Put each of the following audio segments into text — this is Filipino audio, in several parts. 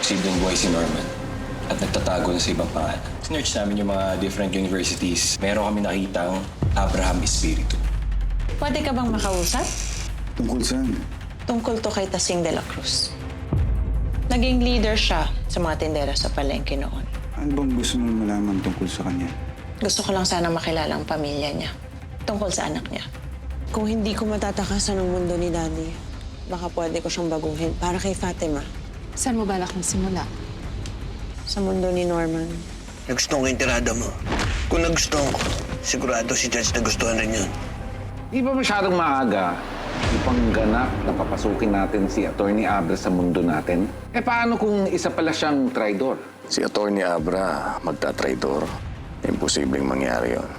posibleng buhay si Norman at nagtatago na sa ibang pangalan. Sinerch namin yung mga different universities. Meron kami nakitang Abraham Espiritu. Pwede ka bang makausap? Tungkol saan? Tungkol to kay Tasing de la Cruz. Naging leader siya sa mga tindera sa palengke noon. Ano bang gusto mong malaman tungkol sa kanya? Gusto ko lang sana makilala ang pamilya niya. Tungkol sa anak niya. Kung hindi ko matatakasan ang mundo ni Daddy, baka pwede ko siyang baguhin para kay Fatima. Saan mo balak magsimula? Sa mundo ni Norman. Nagustuhan ko yung tirada mo. Kung nagustuhan ko, sigurado si Judge nagustuhan rin yun. Di ba masyadong maaga ipangganap na papasukin natin si Atty. Abra sa mundo natin? Paano kung isa pala siyang traidor? Si Atty. Abra magtatraidor. Imposibleng mangyari yon.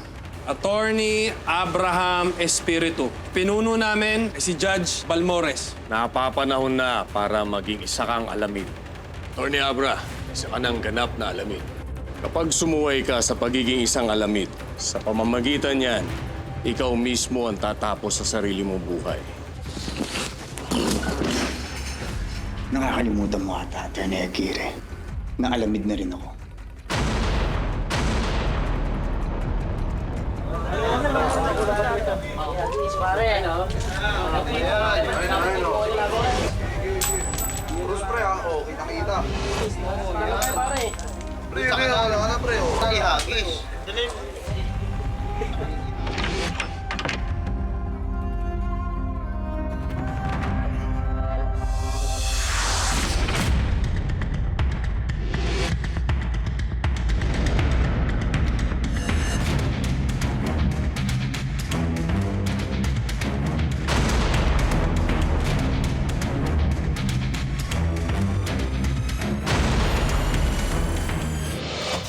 Attorney Abraham Espiritu. Pinuno namin si Judge Balmores. Napapanahon na para maging isa kang alamid. Atty. Abra, isa ka ng ganap na alamid. Kapag sumuway ka sa pagiging isang alamid, sa pamamagitan niyan, ikaw mismo ang tatapos sa sarili mong buhay. Nakakalimutan mo ata, Atty. Aguirre, na alamid na rin ako.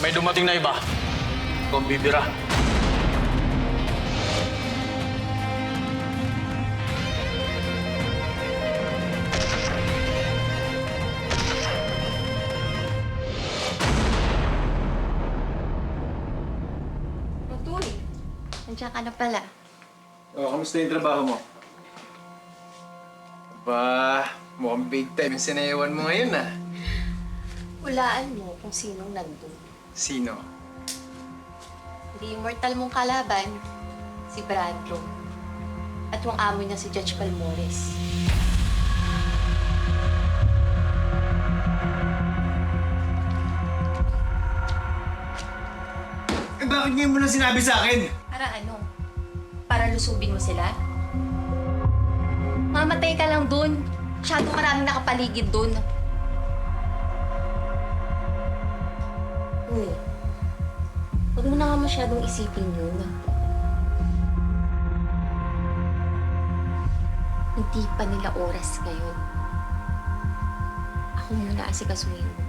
May dumating na iba. Kung bibira. Tuloy. Nandiyan ka na pala. Kamusta yung trabaho mo? Ba, mukhang big time yung sinayawan mo ngayon, ah. Hulaan mo kung sinong nandun. Sino? Hindi immortal mong kalaban, si Brandon. At yung amo niya si Judge Balmores. Bakit ngayon mo na sinabi sa akin? Para ano? Para lusubin mo sila? Mamatay ka lang dun. Masyadong maraming nakapaligid dun. Uy, huwag mo na nga masyadong isipin yun. Hindi pa nila oras ngayon. Ako muna asikasuhin mo.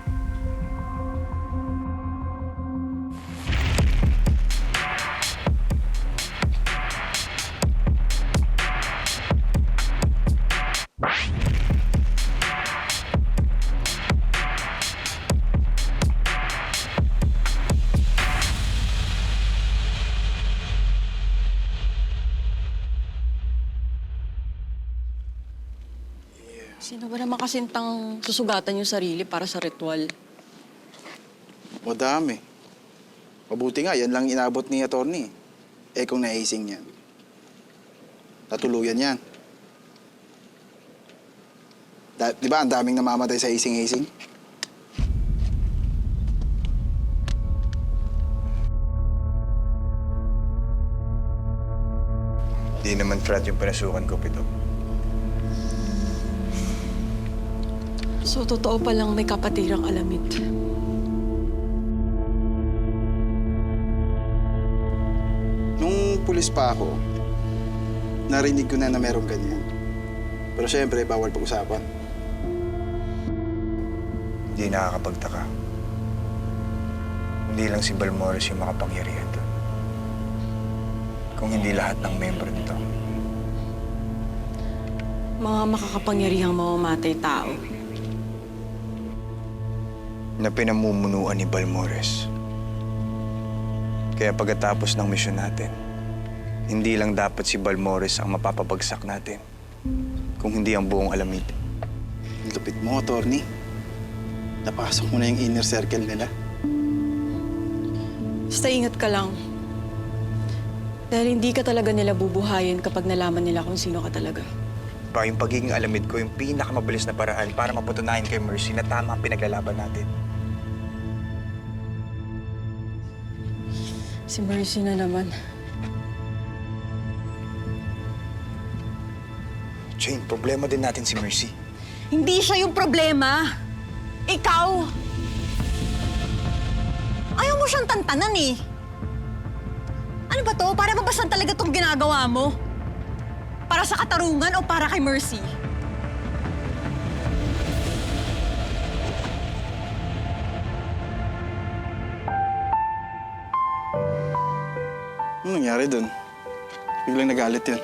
Sino ba naman kasintang susugatan yung sarili para sa ritual? Madami. Mabuti nga, yan lang inabot ni Atty. Kung naising yan. Natuluyan yan. Di ba ang daming namamatay sa ising-ising? Di naman frat yung pinasukan ko, Pito. So, totoo palang may kapatirang alamid. Nung pulis pa ako, narinig ko na merong ganyan. Pero siyempre, bawal pag-usapan. Hindi nakakapagtaka. Hindi lang si Balmores yung makapangyarihan doon. Kung hindi lahat ng membro nito. Mga makakapangyarihang mamamatay tao. Na pinamumunuan ni Balmores. Kaya pagkatapos ng misyon natin, hindi lang dapat si Balmores ang mapapabagsak natin, kung hindi ang buong alamid. Lupit mo, Atty. napasok mo na yung inner circle nila. Basta ingat ka lang. Dahil hindi ka talaga nila bubuhayin kapag nalaman nila kung sino ka talaga. Ba, yung pagiging alamid ko, yung pinakamabilis na paraan para mapatunayan kay Mercy na tama ang pinaglalaban natin. Si Mercy na naman. Jane, problema din natin si Mercy. Hindi siya yung problema. Ikaw! Ayaw mo siyang tantanan eh. Ano ba to? Para ba basan talaga itong ginagawa mo? Para sa katarungan o para kay Mercy? Anong nangyari dun? Biglang nagalit yun.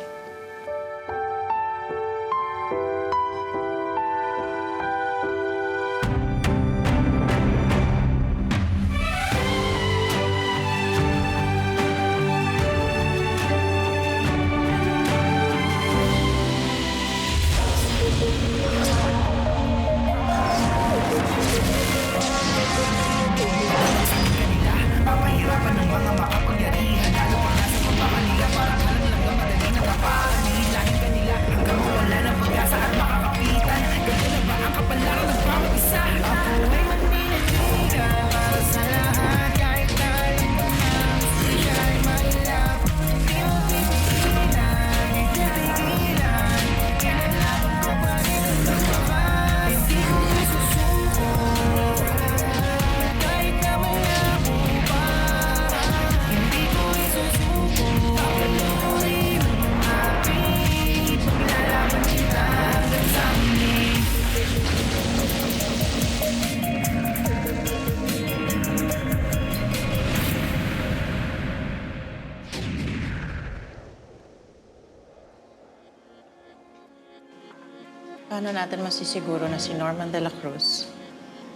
Paano natin masisiguro na si Norman de la Cruz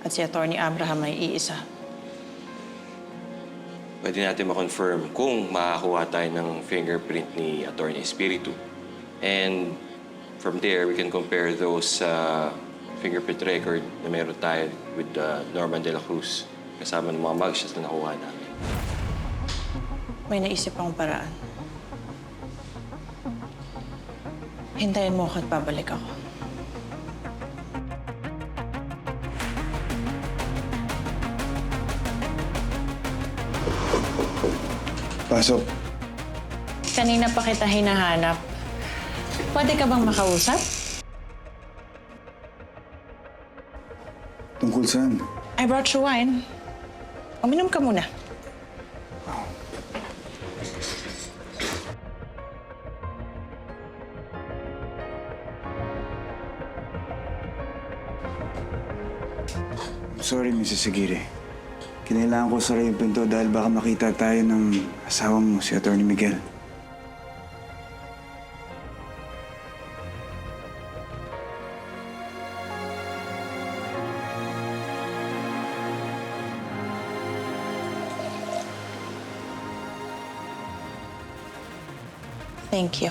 at si Atty. Abraham ay iisa? Pwede natin ma-confirm kung makakuha tayo ng fingerprint ni Atty. Espiritu. And from there, we can compare those fingerprint record na meron tayo with Norman de la Cruz kasama ng mga mugshots na nakuha namin. May naisip akong paraan. Hintayin mo ako at babalik ako. Pasok. Kanina pa kita hinahanap. Pwede ka bang makausap? Tungkol saan? I brought you wine. Uminom ka muna. Sorry, Mrs. Aguirre. Kinailangan ko sara yung pinto dahil baka makita tayo ng asawa mo, si Atty. Miguel. Thank you.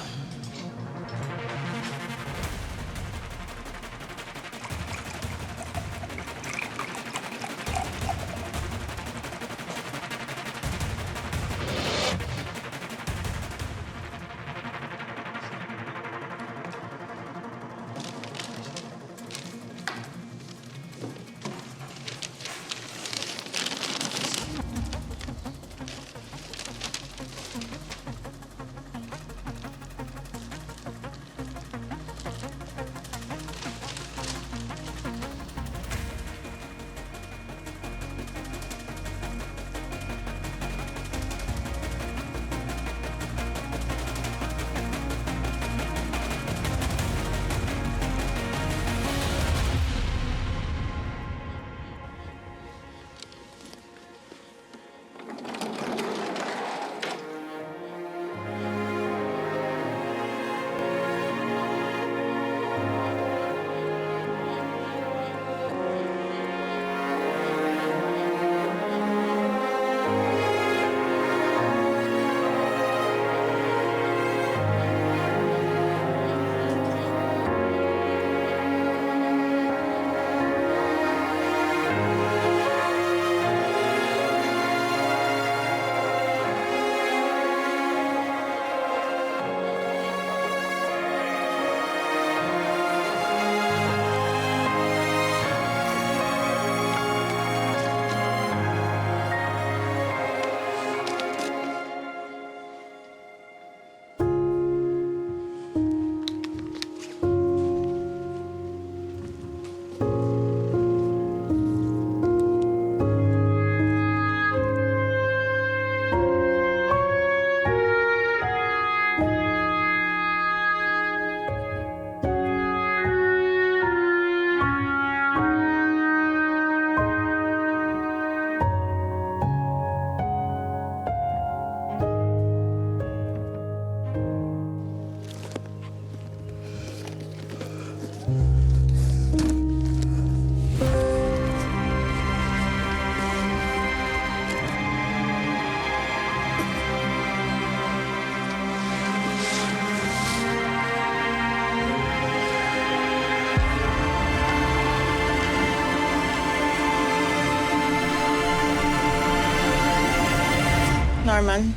Norman.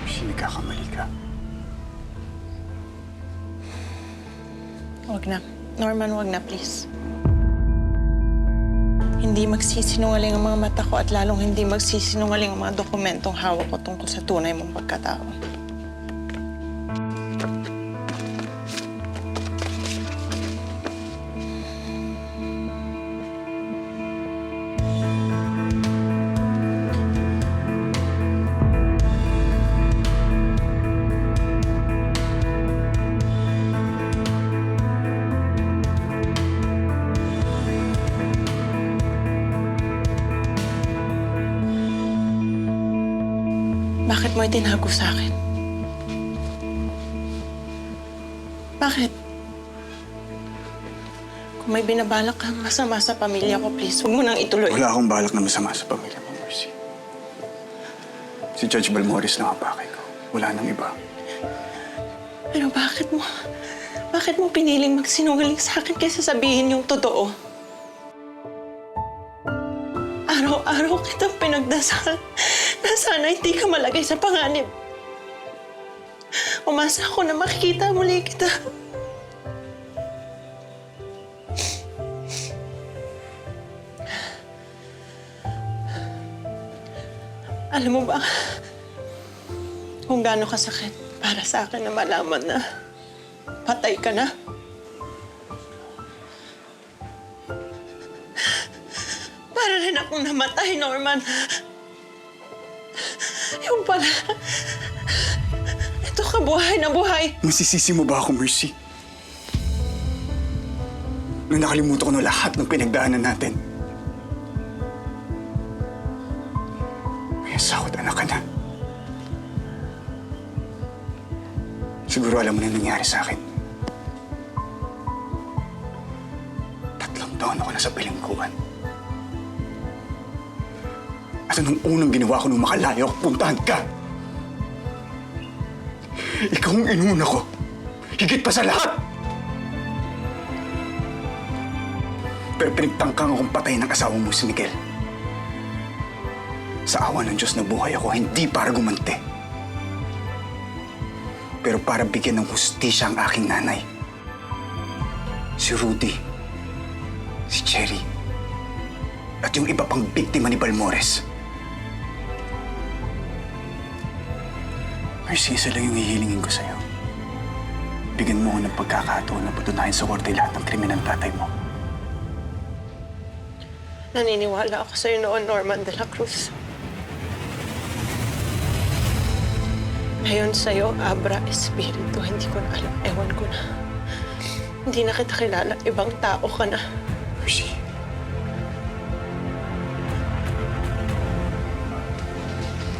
Mercy, nagkakamali ka. Huwag na. Norman, huwag na, please. Hindi magsisinungaling ang mga mata ko at lalong hindi magsisinungaling ang mga dokumentong hawak ko tungkol sa tunay mong pagkatao. Bakit mo itinago sa akin? Bakit? Kung may binabalak kang masama sa pamilya ko, please, huwag mo nang ituloy. Wala akong balak na masama sa pamilya mo, Mercy. Si Judge Balmores lang ang pakay ko. Wala nang iba. Pero bakit mo piniling magsinungaling sa akin kaysa sabihin yung totoo? Araw-araw kitang pinagdasal na sana hindi ka malagay sa panganib. Umasa ako na makikita muli kita. Alam mo ba kung gaano kasakit para sa akin na malaman na patay ka na? Para rin akong namatay, Norman. Yung pala, ito ka buhay na buhay. Masisisi mo ba ako, Mercy? Nung nakalimutan ko na lahat ng pinagdaanan natin. May asawat anak ka na. Siguro alam mo na nangyari sa akin. 3 taon ako nasa bilingguan. At anong unang ginawa ko nung makalayo ako, puntahan ka. Ikaw ang inuna ko. Higit pa sa lahat. Pero pinagtangkang akong patayin ng asawa mo si Miguel. Sa awa ng Diyos, nabuhay ako, hindi para gumanti. Pero para bigyan ng hustisya ang aking nanay. Si Rudy. Si Cherry. At yung iba pang biktima ni Balmores. Mercy, isa lang yung hihilingin ko sa'yo. Bigyan mo ako ng pagkakataon na patunayan sa korte lahat ng krimen ng tatay mo. Naniniwala ako sa'yo noon, Norman de la Cruz. Ngayon sa'yo, Abra Espiritu, hindi ko na alam. Ewan ko na. Hindi na kita kilala. Ibang tao ka na. Mercy.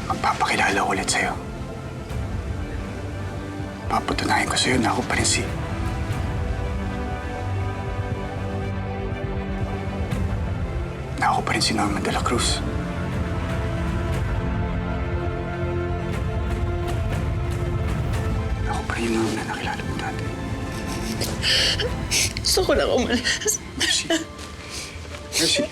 Magpapakilala ko ulit sa'yo. Papatunayan ko sa'yo na ako pa rin si Norman de la Cruz. Ako pa rin yung Norman na nakilala mo dati. Gusto ko lang umalis. Mercy. Mercy.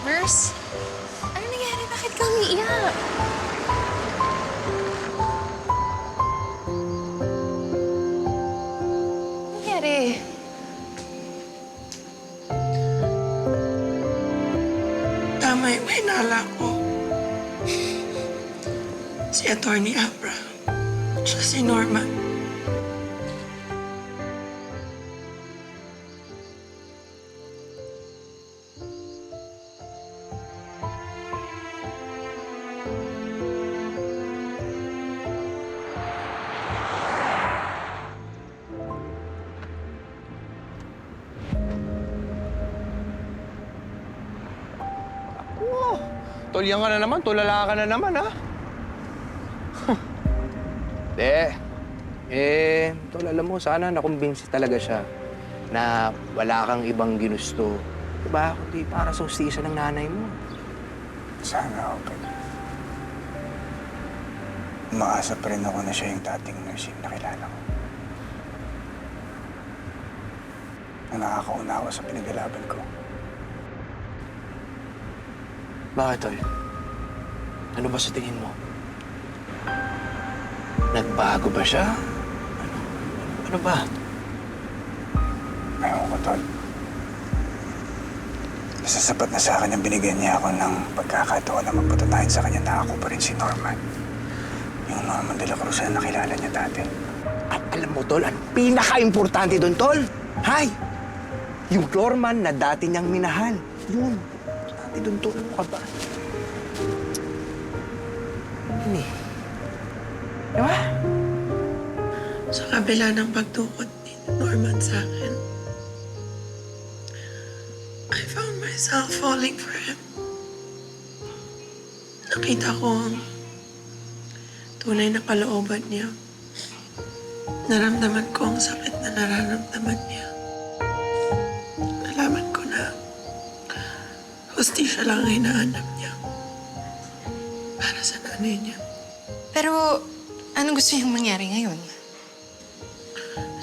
Nurse, ano nangyari? Bakit ka umiiyak? Ano nangyari? Tama yung hinala ko. Si Atty. Abra. Siya si Norman. Tol, yan ka na naman. Tulala ka na naman, ha? Tol, alam mo, sana nakumbinsi talaga siya na wala kang ibang ginusto. Diba? Kundi para sa hustisya ng nanay mo. Sana, okay. Umaasa pa rin ako na siya yung dating nurse yung nakilala ko. Na nakakaunawa sa pinaglalaban ko. Bakit, Tol? Ano ba sa tingin mo? Nagbago ba siya? Ano ba? Ayaw ko, Tol. Nasasapat na sa akin ang binigyan niya ako ng pagkakataon na mapatunayan sa kanya na ako pa rin si Norman. Yung Norman de la Cruz na nakilala niya dati. At alam mo, Tol, ang pinaka-importante doon, Tol, hay! Yung Norman na dati niyang minahal. Yun. Dati doon, Tol, ano ka ba? Yun eh. Diba? Sa kabila ng pagtukod ni Norman sa akin, I found myself falling for him. Nakita ko ang tunay na kalooban niya. Naramdaman ko ang sakit na nararamdaman niya. Nalaman ko na hustisya lang ang hinahanap niya para sa nanay niya. Pero, anong gusto niyang mangyari ngayon?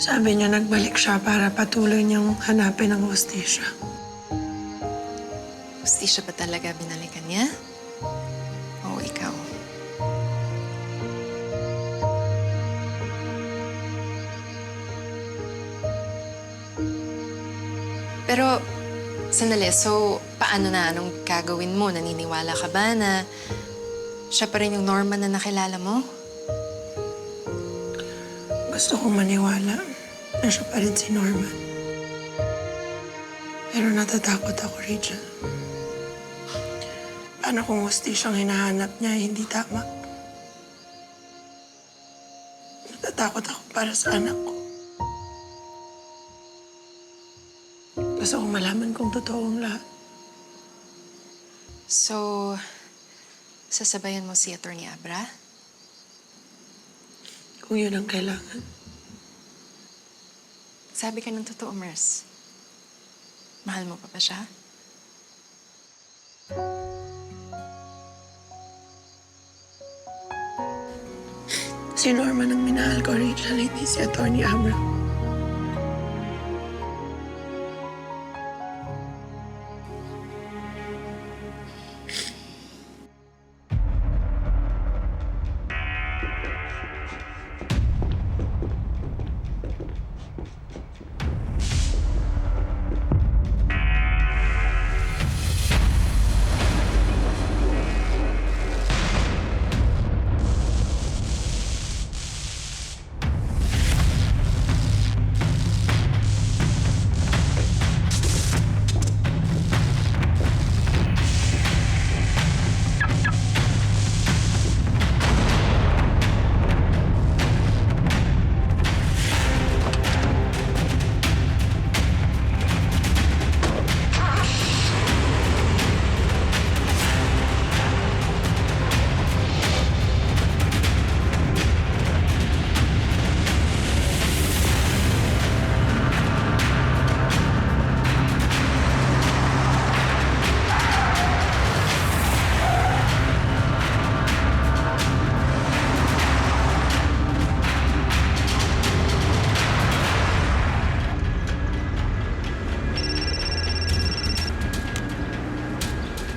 Sabi niya nagbalik siya para patuloy niyang hanapin ang hustisya. Hustisya ba talaga binalikan niya? O ikaw? Pero, sandali, so paano na? Anong gagawin mo? Naniniwala ka ba na siya pa rin yung Norman na nakilala mo? Gusto kong maniwala na siya pa rin si Norman. Pero natatakot ako, Rachel. Paano kung hustisyang hinahanap niya ay hindi tama? Natatakot ako para sa anak ko. Gusto kong malaman kung totoo ang lahat. So, sasabayan mo si Atty. Abra? Kung yun ang kailangan. Sabi ka ng totoo, Mers. Mahal mo pa ba siya? Si Norman ang minahal ko, Rachel, hindi si Atty. Abra.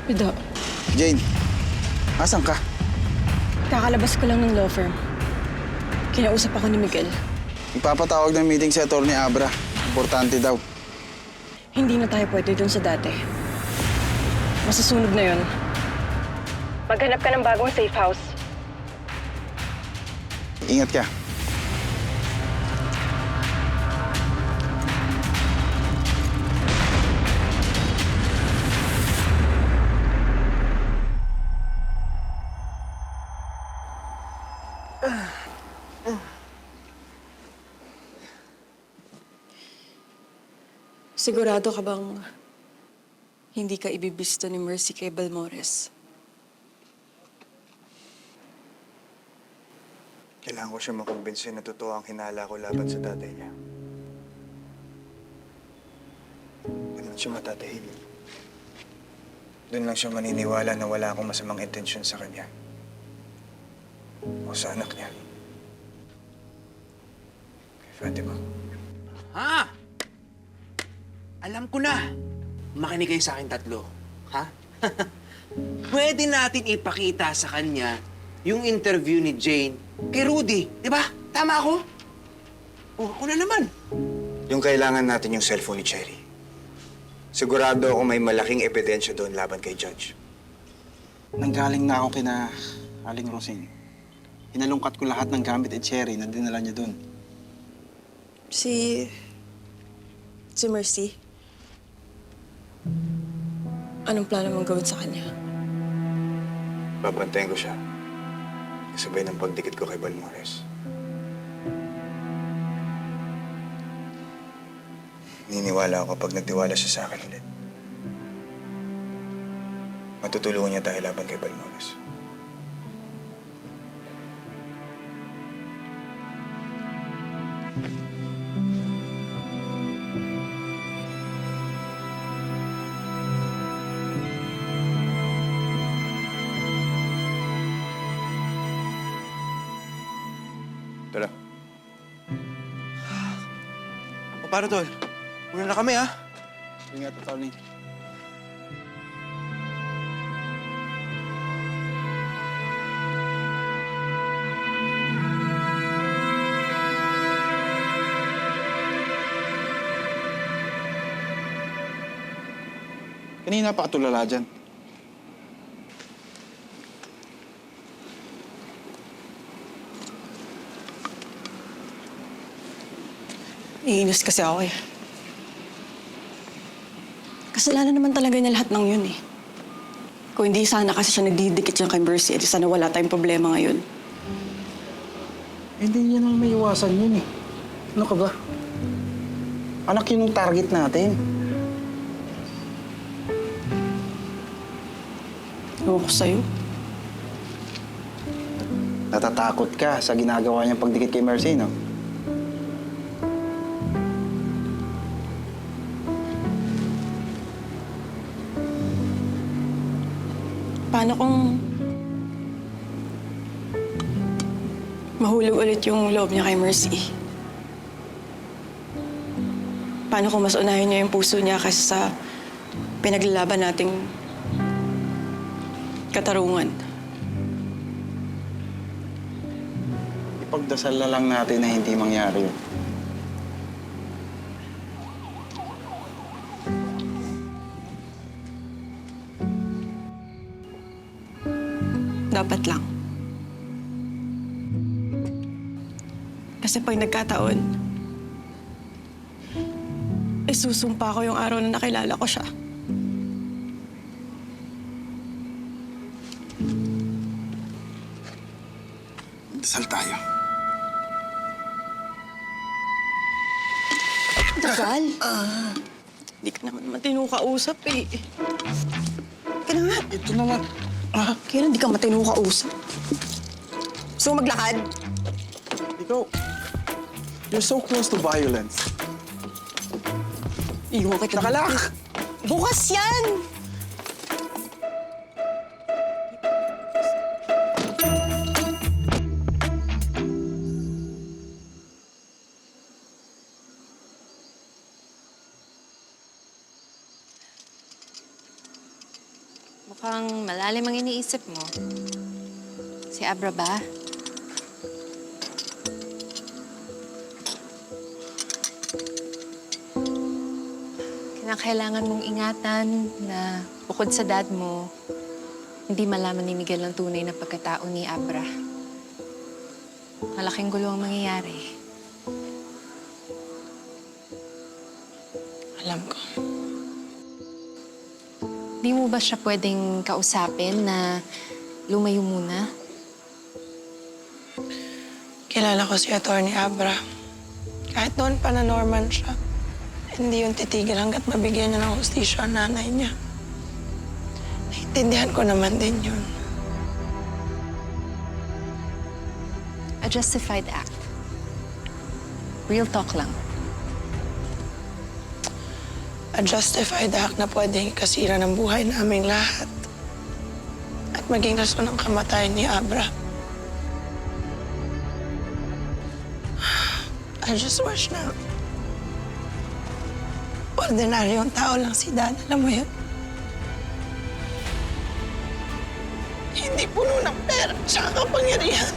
Pido, Jane, asan ka? kakalabas ko lang ng law firm. Kinausap ako ni Miguel. Ipapatawag ng meeting si Atty. Abra. Importante daw. Hindi na tayo pwede dun sa dati. Masusunog na yun. Maghanap ka ng bagong safe house. Ingat ka. Sigurado ka bang hindi ka ibibisto ni Mercy kay Balmores? Kailangan ko siya makumbinsi na totoo ang hinala ko laban sa tatay niya. Doon lang siya matatahimik. Doon lang siya maniniwala na wala akong masamang intensyon sa kanya. O sa anak niya. Kay Fatima. Ha? Alam ko na. Makinig kayo sa akin tatlo. Ha? Pwede natin ipakita sa kanya yung interview ni Jane kay Rudy. Di ba? Tama ako? O, ako na naman. Yung kailangan natin yung cellphone ni Cherry. Sigurado ako may malaking ebidensya doon laban kay Judge. Nanggaling na ako kina Aling Rosing. Hinalungkat ko lahat ng gamit ni Cherry na dinala niya doon. Si Mercy. Anong plano mong gawin sa kanya? Babantayan ko siya. Kasabay ng pagdikit ko kay Balmores. Niniwala ako pag nagtiwala siya sa akin ulit. Matutulungan niya tayo laban kay Balmores. Tara. O, paano, Tol? Una na kami, ha? Ingat, Tony. Kanina pa katulala dyan. Iinis kasi ako eh. Kasalanan naman talaga niya lahat ng yun eh. Kung hindi sana kasi siya nagdidikit siya kay Mercy, edi sana wala tayong problema ngayon. Hindi niya naman may iwasan yun eh. Ano ka ba? Anak yun yung target natin. Ewan ko sa'yo. Natatakot ka sa ginagawa niyang pagdikit kay Mercy, no? Paano kung mahulog ulit yung loob niya kay Mercy? Paano kung mas unahin niya yung puso niya kaysa sa pinaglalaban nating katarungan? Ipagdasal na lang natin na hindi mangyari yun. Dapat lang. Kasi pag nagkataon, isusumpa ko yung araw na nakilala ko siya. Dasal tayo. Tagal. Hindi ka naman matino kausap eh. Kaya nga. Ito naman. Kaya hindi ka matino kausap. Gusto mo maglakad? Ikaw, you're so close to violence. Iwan kita. Nakalak! Bukas yan! Mukhang malalim ang iniisip mo. Si Abra ba? Kailangan mong ingatan na bukod sa dad mo, hindi malaman ni Miguel ang tunay na pagkatao ni Abra. Malaking gulo ang mangyayari. Alam ko. Di mo ba siya pwedeng kausapin na lumayo muna? Kilala ko si Atty. Abra. Kahit noon pa na Norman siya, hindi yung titigil hanggat mabigyan niya ng hustisya ang nanay niya. Naintindihan ko naman din yun. A justified act. Real talk lang. A justified act na pwedeng kasira ng buhay naming lahat. At maging rason ng kamatayan ni Abra. I just wish na ordinaryong tao lang si Dad. Alam mo yun? Hindi puno ng pera at kapangyarihan.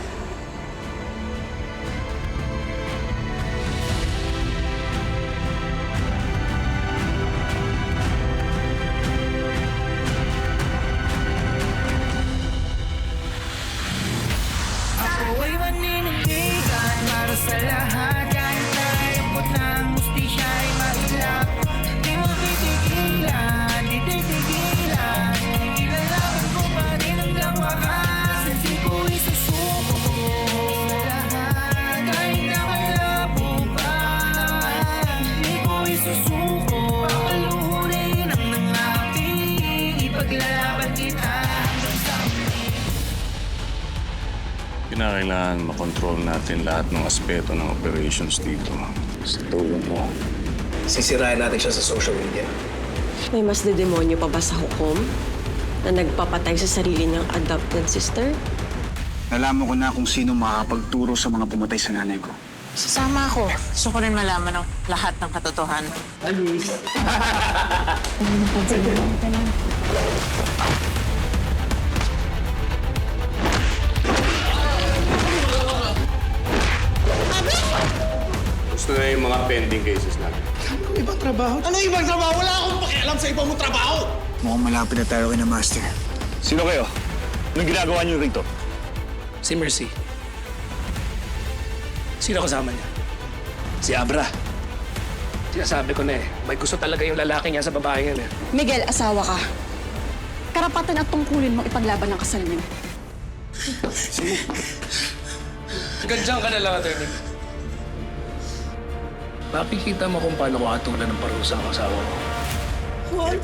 Ako'y maninindigan para sa lahat. Kahit na ayapot ng hustisya ay mailap. Di mo titigilan, di titigilan. Ilalaban ko pa rin hanggang wakas. Hindi ko isusuko sa lahat. Kahit na malabo pa, hindi ko isusuko. Pakalunin ang nangapi, ipaglalaban kita hanggang sa huli. Kinakailangan makontrol natin lahat ng aspeto ng operations dito. Sa tulong mo. Sisirain natin siya sa social media. May mas dedemonyo pa ba sa hukom na nagpapatay sa sarili niyang adopted sister? Nalaman ko na kung sino makakapagturo sa mga pumatay sa nanay ko. Sasama ako. Gusto ko rin malaman ang lahat ng katotohanan. Gusto na yung mga pending cases natin. Anong ibang trabaho? Ano ibang trabaho? Wala akong pakialam sa ibang mong trabaho! Mukhang malapit na tayo kay na Master. Sino kayo? Anong ginagawa niyo rito? Si Mercy. Sino kasama niya? Si Abra. Sinasabi ko na may gusto talaga yung lalaki niya sa babae yan Miguel, asawa ka. Karapatan at tungkulin mong ipaglaban ng kasalanan. Gandiyan ka na lang, attorney. Makikita mo kung paano ko atulan ng parusa ang asawa ko. Juan!